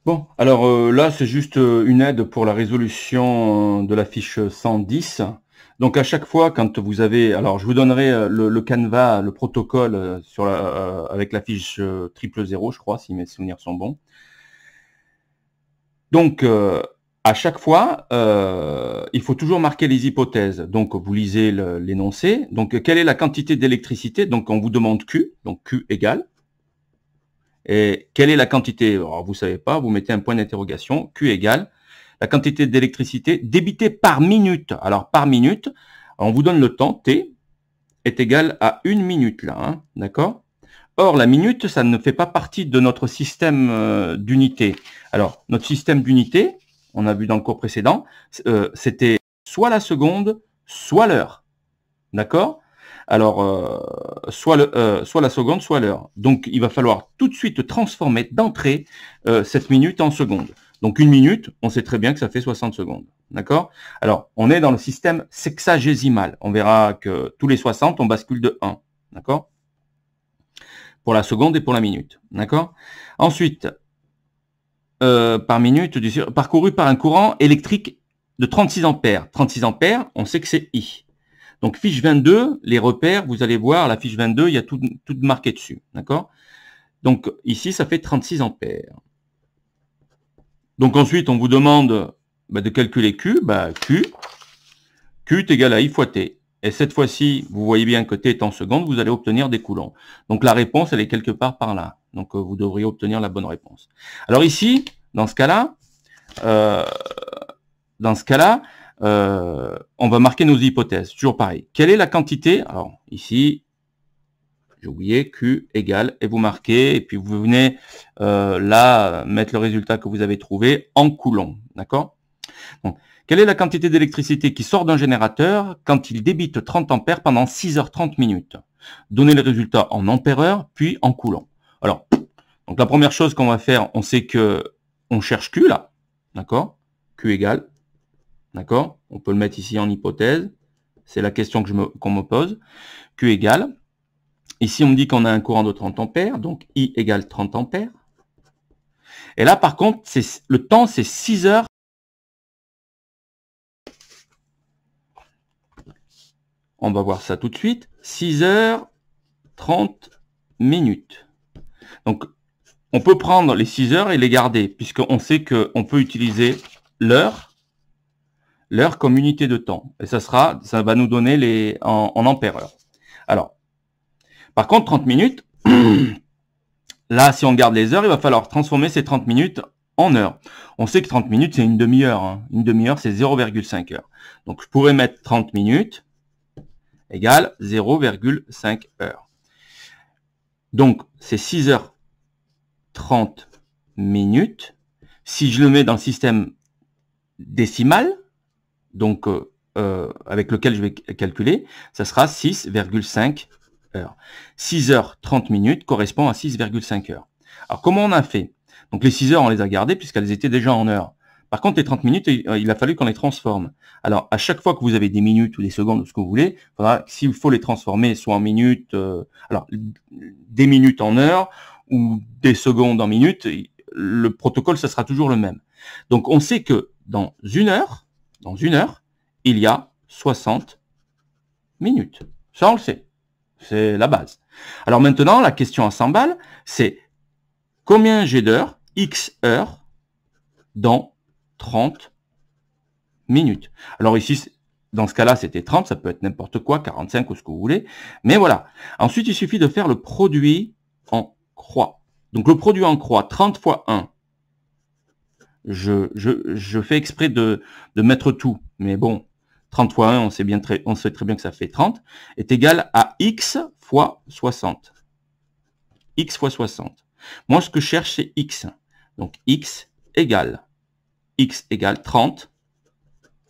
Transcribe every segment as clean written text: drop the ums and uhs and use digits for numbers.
Bon, alors là, c'est juste une aide pour la résolution de la fiche 110. Donc à chaque fois, quand vous avez, alors je vous donnerai le canevas, le protocole avec la fiche 000, je crois, si mes souvenirs sont bons. Donc à chaque fois, il faut toujours marquer les hypothèses. Donc vous lisez l'énoncé. Donc quelle est la quantité d'électricité? Donc on vous demande Q, donc Q égale. Et quelle est la quantité? Alors, vous savez pas, vous mettez un point d'interrogation. Q égale la quantité d'électricité débitée par minute. Alors, par minute, on vous donne le temps, T, est égal à 1 minute, là, hein, d'accord? Or, la minute, ça ne fait pas partie de notre système d'unité. Alors, notre système d'unité, on a vu dans le cours précédent, c'était soit la seconde, soit l'heure. D'accord? Alors, soit la seconde, soit l'heure. Donc, il va falloir tout de suite transformer d'entrée cette minute en seconde. Donc, 1 minute, on sait très bien que ça fait 60 secondes. D'accord? Alors, on est dans le système sexagésimal. On verra que tous les 60, on bascule de 1. D'accord? Pour la seconde et pour la minute. D'accord? Ensuite, par minute, parcouru par un courant électrique de 36 ampères. 36 ampères, on sait que c'est I. Donc, fiche 22, les repères, vous allez voir, la fiche 22, il y a tout marqué dessus. D'accord? Donc, ici, ça fait 36 ampères. Donc, ensuite, on vous demande de calculer Q. Q est égal à I fois T. Et cette fois-ci, vous voyez bien que T est en seconde, vous allez obtenir des coulombs. Donc, la réponse, elle est quelque part par là. Donc, vous devriez obtenir la bonne réponse. Alors ici, dans ce cas-là, on va marquer nos hypothèses. Toujours pareil. Quelle est la quantité? Alors, ici, j'ai oublié, Q égale, et vous marquez, et puis vous venez là mettre le résultat que vous avez trouvé en coulombs. D'accord? Donc, quelle est la quantité d'électricité qui sort d'un générateur quand il débite 30 ampères pendant 6h30 minutes? Donnez le résultat en ampères-heure, puis en coulombs. Alors, donc la première chose qu'on va faire, on sait que on cherche Q là. D'accord? Q égale. D'accord? On peut le mettre ici en hypothèse. C'est la question qu'on me pose. Q égale. Ici, on me dit qu'on a un courant de 30 ampères, donc I égale 30 ampères. Et là, par contre, le temps, c'est 6 heures. On va voir ça tout de suite. 6h30 minutes. Donc, on peut prendre les 6 heures et les garder, puisqu'on sait qu'on peut utiliser l'heure comme unité de temps. Et ça va nous donner en ampères-heure. Alors, par contre, 30 minutes, là, si on garde les heures, il va falloir transformer ces 30 minutes en heures. On sait que 30 minutes, c'est une demi-heure. Hein. Une demi-heure, c'est 0,5 heures. Donc, je pourrais mettre 30 minutes égale 0,5 heures. Donc, c'est 6h30 minutes. Si je le mets dans le système décimal, donc avec lequel je vais calculer, ça sera 6,5 heures. 6h30 minutes correspond à 6,5 heures. Alors, comment on a fait? Donc, les 6 heures, on les a gardées puisqu'elles étaient déjà en heures. Par contre, les 30 minutes, il a fallu qu'on les transforme. Alors, à chaque fois que vous avez des minutes ou des secondes ou ce que vous voulez, s'il faut les transformer soit en minutes, alors des minutes en heures ou des secondes en minutes, le protocole, ça sera toujours le même. Donc, on sait que dans une heure, il y a 60 minutes. Ça, on le sait. C'est la base. Alors maintenant, la question à 100 balles, c'est combien j'ai d'heures, X heures, dans 30 minutes. Alors ici, dans ce cas-là, c'était 30, ça peut être n'importe quoi, 45 ou ce que vous voulez. Mais voilà. Ensuite, il suffit de faire le produit en croix. Donc le produit en croix, 30 fois 1. Je fais exprès de mettre tout. Mais bon, 30 fois 1, on sait très bien que ça fait 30, est égal à X fois 60. X fois 60. Moi, ce que je cherche, c'est X. Donc, X égale 30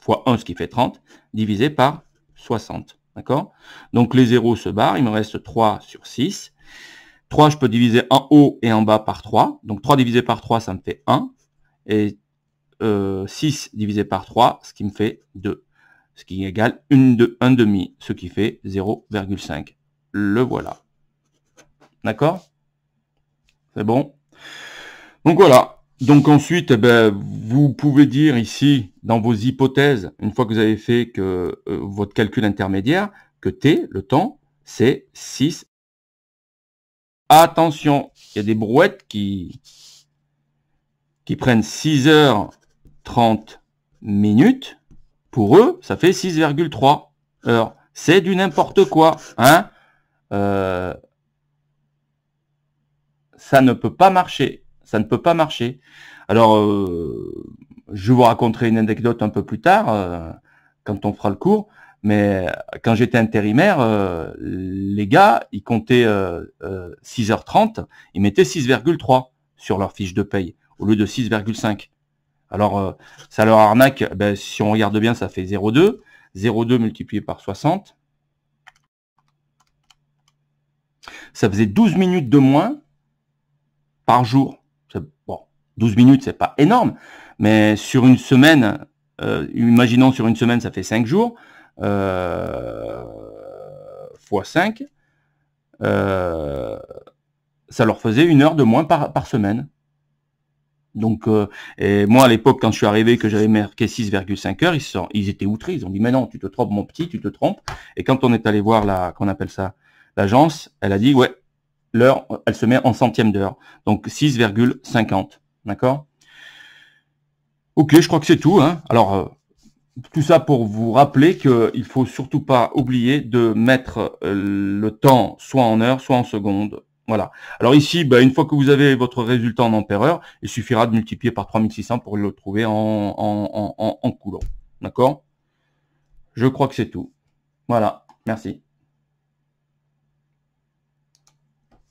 fois 1, ce qui fait 30, divisé par 60. D'accord? Donc, les zéros se barrent. Il me reste 3 sur 6. 3, je peux diviser en haut et en bas par 3. Donc, 3 divisé par 3, ça me fait 1. Et 6 divisé par 3, ce qui me fait 2. Ce qui égale 1 demi, ce qui fait 0,5. Le voilà. D'accord? C'est bon? Donc voilà. Donc ensuite, eh ben, vous pouvez dire ici, dans vos hypothèses, une fois que vous avez fait que votre calcul intermédiaire, que t, le temps, c'est 6. Attention, il y a des brouettes qui prennent 6h30 minutes. Pour eux, ça fait 6,3 heures. C'est du n'importe quoi, hein. Ça ne peut pas marcher. Ça ne peut pas marcher. Alors, je vous raconterai une anecdote un peu plus tard, quand on fera le cours. Mais quand j'étais intérimaire, les gars, ils comptaient 6h30, ils mettaient 6,3 sur leur fiche de paye, au lieu de 6,5. Alors, ça leur arnaque, ben, si on regarde bien, ça fait 0,2. 0,2 multiplié par 60. Ça faisait 12 minutes de moins par jour. Bon, 12 minutes, c'est pas énorme, mais sur une semaine, imaginons sur une semaine, ça fait 5 jours, fois 5, ça leur faisait 1 heure de moins par semaine. Donc, et moi à l'époque, quand je suis arrivé, que j'avais marqué 6,5 heures, ils étaient outrés. Ils ont dit, mais non, tu te trompes, mon petit, tu te trompes. Et quand on est allé voir qu'on appelle ça, l'agence, elle a dit, ouais, l'heure, elle se met en centième d'heure. Donc 6,50. D'accord? Ok, je crois que c'est tout, hein. Alors, tout ça pour vous rappeler qu'il faut surtout pas oublier de mettre le temps soit en heures, soit en secondes. Voilà. Alors ici, bah, une fois que vous avez votre résultat en ampère-heure, il suffira de multiplier par 3600 pour le trouver en coulomb. D'accord? Je crois que c'est tout. Voilà. Merci.